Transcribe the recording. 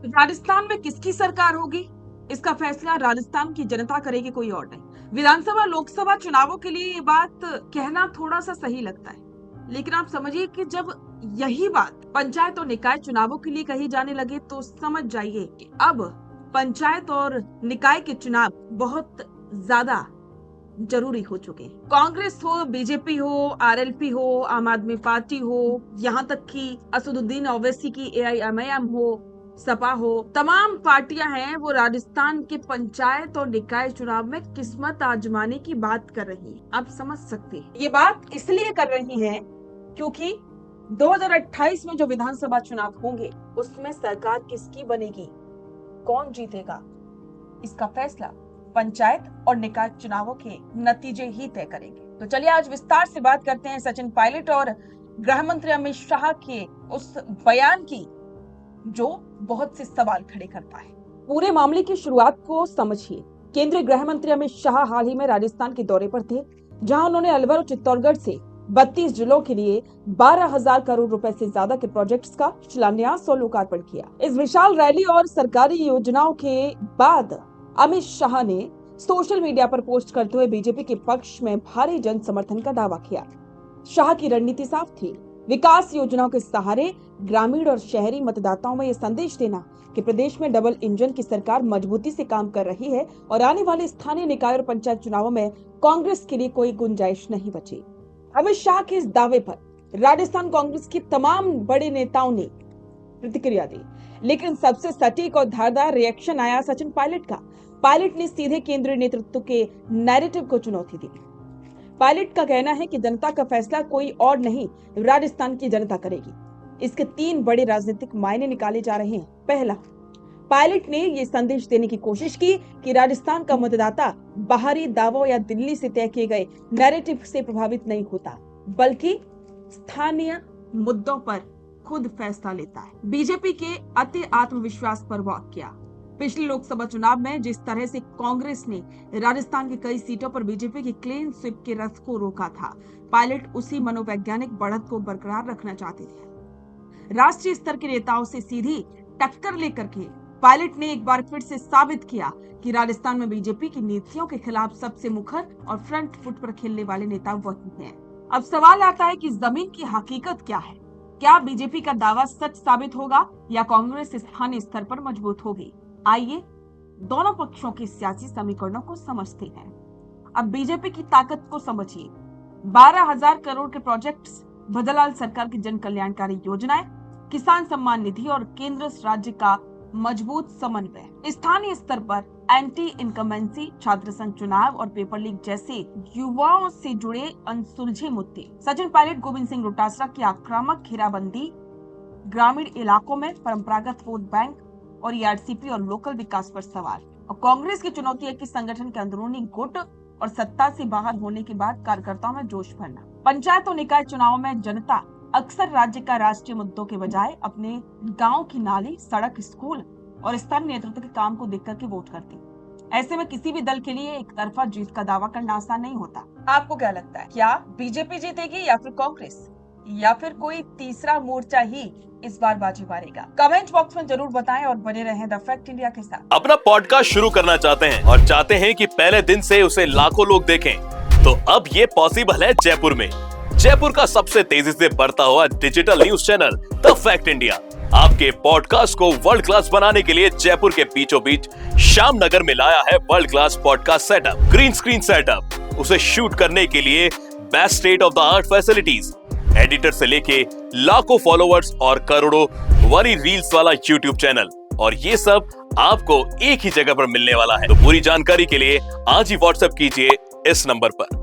राजस्थान में किसकी सरकार होगी, इसका फैसला राजस्थान की जनता करेगी, कोई और नहीं। विधानसभा लोकसभा चुनावों के लिए ये बात कहना थोड़ा सा सही लगता है, लेकिन आप समझिए कि जब यही बात पंचायत और निकाय चुनावों के लिए कही जाने लगे तो समझ जाइए कि अब पंचायत और निकाय के चुनाव बहुत ज्यादा जरूरी हो चुके हैं। कांग्रेस हो, बीजेपी हो, आरएलपी हो, आम आदमी पार्टी हो, यहाँ तक कि असदुद्दीन ओवैसी की एआईएमआईएम हो, सपा हो, तमाम पार्टियां हैं वो राजस्थान के पंचायत और निकाय चुनाव में किस्मत आजमाने की बात कर रही है। आप समझ सकते हैं ये बात इसलिए कर रही है क्योंकि 2028 में जो विधानसभा चुनाव होंगे उसमें सरकार किसकी बनेगी, कौन जीतेगा, इसका फैसला पंचायत और निकाय चुनावों के नतीजे ही तय करेंगे। तो चलिए आज विस्तार से बात करते हैं सचिन पायलट और गृह मंत्री अमित शाह के उस बयान की जो बहुत से सवाल खड़े करता है। पूरे मामले की शुरुआत को समझिए। केंद्रीय गृह मंत्री अमित शाह हाल ही में राजस्थान के दौरे पर थे, जहां उन्होंने अलवर और चित्तौड़गढ़ से 32 जिलों के लिए 12,000 करोड़ रुपए से ज्यादा के प्रोजेक्ट्स का शिलान्यास और लोकार्पण किया। इस विशाल रैली और सरकारी योजनाओं के बाद अमित शाह ने सोशल मीडिया पर पोस्ट करते हुए बीजेपी के पक्ष में भारी जन समर्थन का दावा किया। शाह की रणनीति साफ थी, विकास योजनाओं के सहारे ग्रामीण और शहरी मतदाताओं में ये संदेश देना कि प्रदेश में डबल इंजन की सरकार मजबूती से काम कर रही है और आने वाले स्थानीय निकाय और पंचायत चुनावों में कांग्रेस के लिए कोई गुंजाइश नहीं बची। अमित शाह के इस दावे पर राजस्थान कांग्रेस के तमाम बड़े नेताओं ने प्रतिक्रिया दी, लेकिन सबसे सटीक और धारदार रिएक्शन आया सचिन पायलट का। पायलट ने सीधे केंद्रीय नेतृत्व के नैरेटिव को चुनौती दी। पायलट का कहना है कि जनता का फैसला कोई और नहीं, राजस्थान की जनता करेगी। इसके 3 बड़े राजनीतिक मायने निकाले जा रहे हैं। पहला, पायलट ने ये संदेश देने की कोशिश की कि राजस्थान का मतदाता बाहरी दावों या दिल्ली से तय किए गए नैरेटिव से प्रभावित नहीं होता, बल्कि स्थानीय मुद्दों पर खुद फैसला लेता है। बीजेपी के अति आत्मविश्वास पर वॉक किया। पिछले लोकसभा चुनाव में जिस तरह से कांग्रेस ने राजस्थान की कई सीटों पर बीजेपी की क्लीन स्वीप के रथ को रोका था, पायलट उसी मनोवैज्ञानिक बढ़त को बरकरार रखना चाहते थे। राष्ट्रीय स्तर के नेताओं से सीधी टक्कर लेकर के पायलट ने एक बार फिर से साबित किया कि राजस्थान में बीजेपी की नीतियों के खिलाफ सबसे मुखर और फ्रंट फुट पर खेलने वाले नेता वही हैं। अब सवाल आता है कि जमीन की हकीकत क्या है? क्या बीजेपी का दावा सच साबित होगा या कांग्रेस स्थानीय स्तर पर मजबूत होगी? आइए दोनों पक्षों के सियासी समीकरणों को समझते हैं। अब बीजेपी की ताकत को समझिए। 12,000 करोड़ के प्रोजेक्ट्स, भजनलाल सरकार की जन कल्याणकारी योजनाएं, किसान सम्मान निधि और केंद्र राज्य का मजबूत समन्वय। स्थानीय स्तर पर एंटी इनकमेंसी, छात्र संघ चुनाव और पेपर लीक जैसे युवाओं से जुड़े अनसुलझे मुद्दे। सचिन पायलट गोविंद सिंह डोटासरा की आक्रामक घेराबंदी, ग्रामीण इलाकों में परंपरागत वोट बैंक और ईआरसीपी और लोकल विकास पर सवाल। और कांग्रेस की चुनौती है कि संगठन के अंदरूनी गुट और सत्ता से बाहर होने के बाद कार्यकर्ताओं में जोश भरना। पंचायत और निकाय चुनावों में जनता अक्सर राज्य का राष्ट्रीय मुद्दों के बजाय अपने गांव की नाली, सड़क, स्कूल और स्थानीय नेतृत्व के काम को देख करके वोट करती। ऐसे में किसी भी दल के लिए एक तरफा जीत का दावा करना आसान नहीं होता। आपको क्या लगता है, क्या बीजेपी जीतेगी या फिर कांग्रेस, या फिर कोई तीसरा मोर्चा ही इस बार बाजी मारेगा? कमेंट बॉक्स में जरूर बताएं और बने रहें द फैक्ट इंडिया के साथ। अपना पॉडकास्ट शुरू करना चाहते हैं और चाहते हैं कि पहले दिन से उसे लाखों लोग देखें, तो अब ये पॉसिबल है जयपुर में। जयपुर का सबसे तेजी से बढ़ता हुआ digital news channel the fact India आपके पॉडकास्ट को वर्ल्ड क्लास बनाने के लिए जयपुर के बीचों बीच श्याम नगर में लाया है world class podcast setup, green screen setup. उसे शूट करने के लिए best state of the art facilities, editor से लेके लाखों फॉलोवर्स और करोड़ों वाली रील्स वाला यूट्यूब चैनल, और ये सब आपको एक ही जगह पर मिलने वाला है। तो पूरी जानकारी के लिए आज ही व्हाट्सएप कीजिए इस नंबर पर।